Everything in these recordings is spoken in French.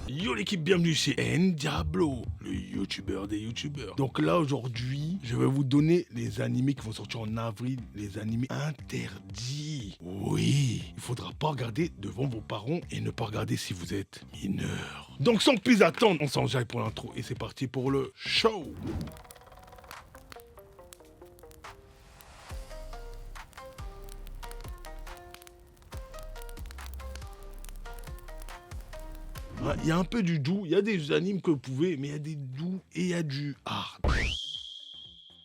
Yo l'équipe, bienvenue chez Ndiablo, le youtubeur des youtubeurs. Donc là aujourd'hui, je vais vous donner les animés qui vont sortir en avril, les animés interdits. Oui, il faudra pas regarder devant vos parents et ne pas regarder si vous êtes mineur. Donc sans plus attendre, on s'enjaille pour l'intro et c'est parti pour le show. Il y a un peu du doux, il y a des animes que vous pouvez, mais il y a des doux et il y a du hard.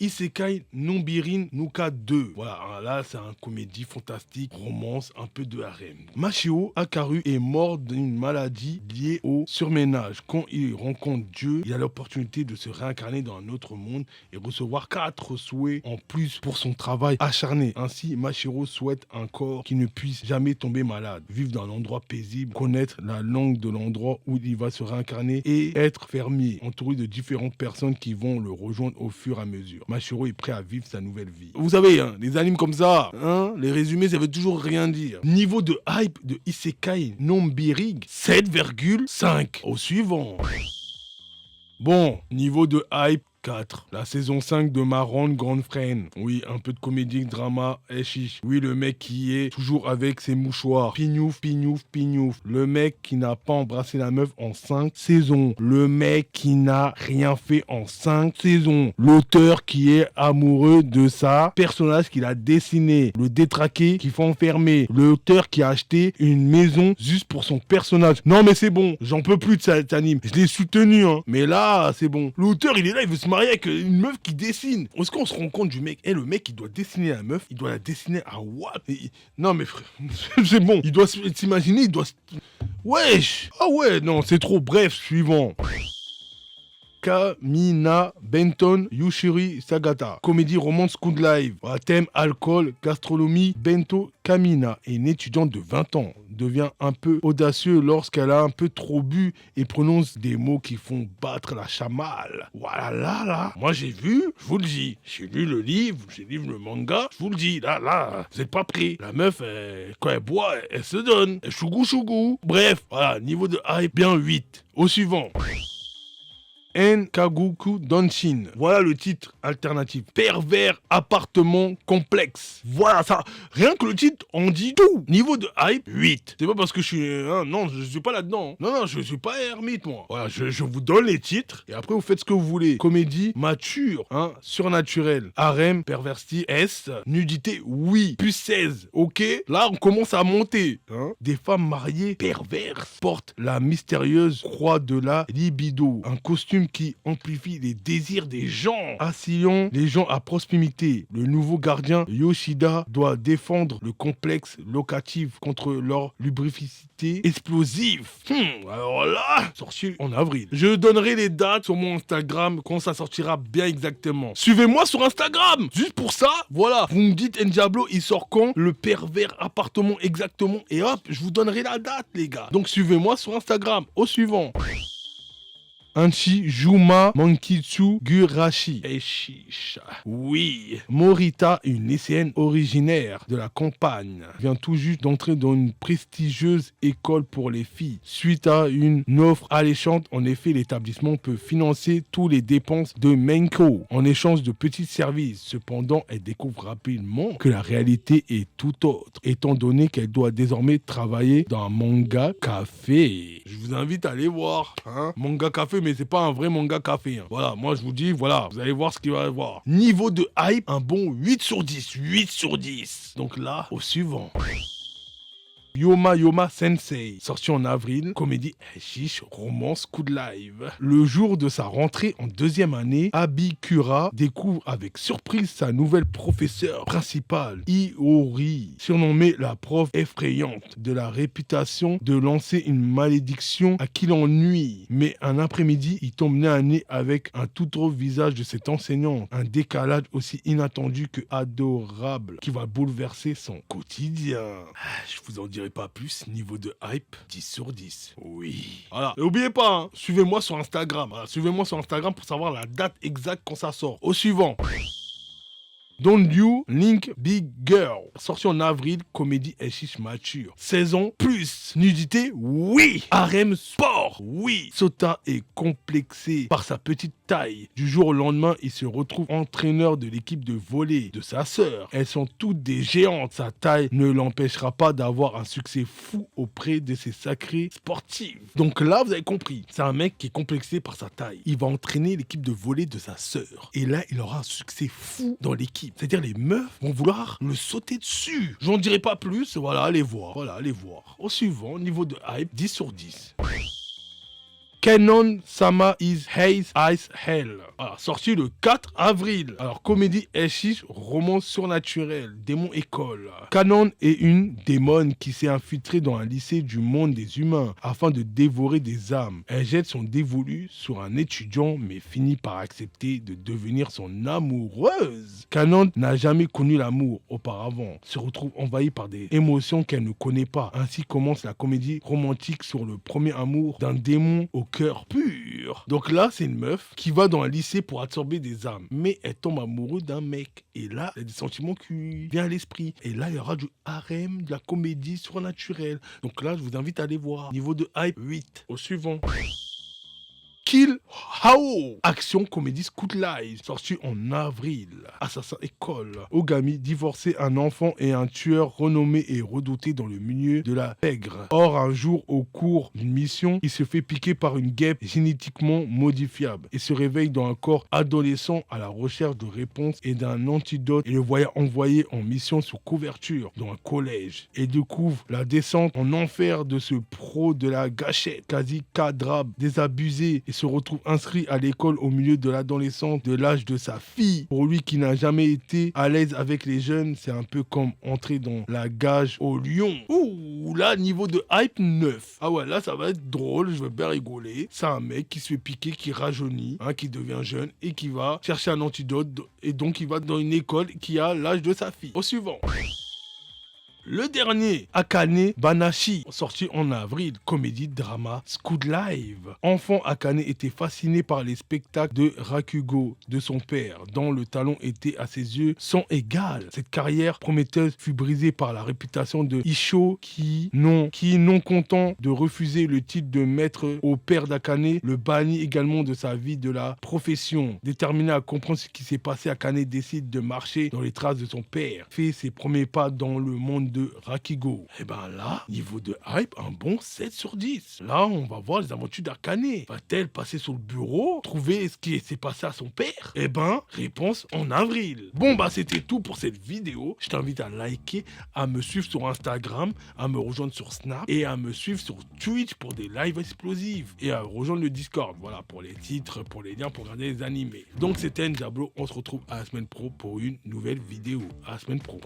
Isekai Nonbirin Nuka 2. Voilà, là c'est un comédie fantastique, romance, un peu de harem. Mashio Akaru est mort d'une maladie liée au surménage. Quand il rencontre Dieu, il a l'opportunité de se réincarner dans un autre monde et recevoir 4 souhaits en plus pour son travail acharné. Ainsi, Mashiro souhaite un corps qui ne puisse jamais tomber malade, vivre dans un endroit paisible, connaître la langue de l'endroit où il va se réincarner et être fermier, entouré de différentes personnes qui vont le rejoindre au fur et à mesure. Mashiro est prêt à vivre sa nouvelle vie. Vous savez, hein, les animes comme ça, hein, les résumés, ça veut toujours rien dire. Niveau de hype de Isekai Nonbirin, 7,5. Au suivant. Bon, niveau de hype, 4. La saison 5 de Maron Grande Friend. Oui, un peu de comédie, drama, et chiche. Oui, le mec qui est toujours avec ses mouchoirs. Pignouf, pignouf, pignouf. Le mec qui n'a pas embrassé la meuf en 5 saisons. Le mec qui n'a rien fait en 5 saisons. L'auteur qui est amoureux de sa personnage qu'il a dessiné. Le détraqué qu'il faut enfermer. L'auteur qui a acheté une maison juste pour son personnage. Non mais c'est bon, j'en peux plus de cet anime. Je l'ai soutenu, hein. Mais là, c'est bon. L'auteur, il est là, il veut se marier avec une meuf qui dessine. Est-ce qu'on se rend compte du mec? Le mec, il doit dessiner la meuf, il doit la dessiner à what? Non mais frère, c'est bon. Il doit s'imaginer, il doit... Wesh. Ah ouais, non, c'est trop. Bref, suivant. Kamina Benton Yushiri Sagata. Comédie romance Good Life. Thème alcool, gastronomie. Bento Kamina est une étudiante de 20 ans. Devient un peu audacieux lorsqu'elle a un peu trop bu et prononce des mots qui font battre la chamale. Voilà, là. Moi j'ai vu, je vous le dis. J'ai lu le livre, j'ai lu le manga, je vous le dis. Là, vous êtes pas prêts. La meuf, quand elle boit, elle se donne. Chougou. Bref, voilà, niveau de hype, bien 8. Au suivant. Nkagoku Donshin. Voilà le titre alternatif. Pervers appartement complexe. Voilà ça. Rien que le titre, on dit tout. Niveau de hype, 8. C'est pas parce que je suis... non, je suis pas là-dedans. Non, je suis pas ermite, moi. Voilà, je vous donne les titres et après vous faites ce que vous voulez. Comédie mature, surnaturelle. Harem, perverti, S. Nudité, oui. Plus 16, ok. Là, on commence à monter. Des femmes mariées perverses portent la mystérieuse croix de la libido. Un costume qui amplifie les désirs des gens, assillant les gens à proximité. Le nouveau gardien Yoshida doit défendre le complexe locatif contre leur lubricité explosive. Alors là, sorti en avril. Je donnerai les dates sur mon Instagram quand ça sortira bien exactement. Suivez-moi sur Instagram. Juste pour ça, voilà. Vous me dites Ndiablo, il sort quand? Le pervers appartement exactement. Et hop, je vous donnerai la date, les gars. Donc suivez-moi sur Instagram. Au suivant. Anchi Juma Mankitsu Gurashi. Eshisha. Oui. Morita, une lycéenne originaire de la campagne, vient tout juste d'entrer dans une prestigieuse école pour les filles. Suite à une offre alléchante, en effet, l'établissement peut financer toutes les dépenses de Menko en échange de petits services. Cependant, elle découvre rapidement que la réalité est tout autre, étant donné qu'elle doit désormais travailler dans un manga café. Je vous invite à aller voir. Manga café, mais c'est pas un vrai manga café. Voilà, moi je vous dis, voilà, vous allez voir ce qu'il va y avoir. Niveau de hype, un bon 8 sur 10. 8 sur 10. Donc là, au suivant. Yoma Sensei, sorti en avril, comédie chiche, romance, coup de live. Le jour de sa rentrée en 2e année, Abikura découvre avec surprise sa nouvelle professeure principale, Iori, surnommée la prof effrayante, de la réputation de lancer une malédiction à qui l'ennuie. Mais un après-midi, il tombe nez à nez avec un tout autre visage de cette enseignante, un décalage aussi inattendu que adorable, qui va bouleverser son quotidien. Je vous en dirai pas plus, niveau de hype, 10 sur 10. Oui. Voilà. Et n'oubliez pas, suivez-moi sur Instagram. Suivez-moi sur Instagram pour savoir la date exacte quand ça sort. Au suivant. Don't You Link Big Girl, sorti en avril, comédie et chiche mature. 16 ans plus. Nudité, oui. Harem sport, oui. Sota est complexé par sa petite taille. Du jour au lendemain, il se retrouve entraîneur de l'équipe de volley de sa sœur. Elles sont toutes des géantes. Sa taille ne l'empêchera pas d'avoir un succès fou auprès de ses sacrés sportifs. Donc là, vous avez compris, c'est un mec qui est complexé par sa taille. Il va entraîner l'équipe de volley de sa sœur. Et là, il aura un succès fou dans l'équipe. C'est-à-dire les meufs vont vouloir le sauter dessus. J'en dirai pas plus, voilà, allez voir. Voilà, allez voir. Au suivant, niveau de hype, 10 sur 10. Kanon Sama is Haze Ice Hell. Alors, sorti le 4 avril. Alors, comédie Eshish, roman surnaturel, démon école. Kanon est une démone qui s'est infiltrée dans un lycée du monde des humains afin de dévorer des âmes. Elle jette son dévolu sur un étudiant mais finit par accepter de devenir son amoureuse. Kanon n'a jamais connu l'amour auparavant, se retrouve envahie par des émotions qu'elle ne connaît pas. Ainsi commence la comédie romantique sur le premier amour d'un démon au cœur pur. Donc là, c'est une meuf qui va dans un lycée pour absorber des âmes. Mais elle tombe amoureuse d'un mec. Et là, il y a des sentiments qui lui viennent à l'esprit. Et là, il y aura du harem, de la comédie surnaturelle. Donc là, je vous invite à aller voir. Niveau de hype, 8. Au suivant. Kill Hao, action comédie Scout Live, sorti en avril. Assassin école. Ogami, divorcé, un enfant et un tueur renommé et redouté dans le milieu de la pègre. Or, un jour, au cours d'une mission, il se fait piquer par une guêpe génétiquement modifiable et se réveille dans un corps adolescent à la recherche de réponses et d'un antidote et le voit envoyé en mission sous couverture dans un collège et découvre la descente en enfer de ce pro de la gâchette, quasi cadrabe, désabusé et se retrouve inscrit à l'école au milieu de l'adolescence de l'âge de sa fille. Pour lui qui n'a jamais été à l'aise avec les jeunes, c'est un peu comme entrer dans la gage au lion. Ouh, là, niveau de hype 9. Ah ouais, là, ça va être drôle, je vais bien rigoler. C'est un mec qui se fait piquer, qui rajeunit, qui devient jeune et qui va chercher un antidote et donc il va dans une école qui a l'âge de sa fille. Au suivant. Le dernier, Akane Banashi, sorti en avril, comédie drama Scout Live. Enfant, Akane était fasciné par les spectacles de Rakugo de son père, dont le talent était à ses yeux sans égal. Cette carrière prometteuse fut brisée par la réputation de Isho qui, non content de refuser le titre de maître au père d'Akane, le bannit également de sa vie de la profession. Déterminé à comprendre ce qui s'est passé, Akane décide de marcher dans les traces de son père, fait ses premiers pas dans le monde de Rakugo. Et ben là, niveau de hype, un bon 7 sur 10. Là, on va voir les aventures d'Akane. Va-t-elle passer sur le bureau, trouver ce qui s'est passé à son père? Eh ben, réponse en avril. Bon bah c'était tout pour cette vidéo. Je t'invite à liker, à me suivre sur Instagram, à me rejoindre sur Snap et à me suivre sur Twitch pour des lives explosifs et à rejoindre le Discord. Voilà, pour les titres, pour les liens, pour regarder les animés. Donc c'était Diablo, on se retrouve à la semaine pro pour une nouvelle vidéo. À la semaine pro.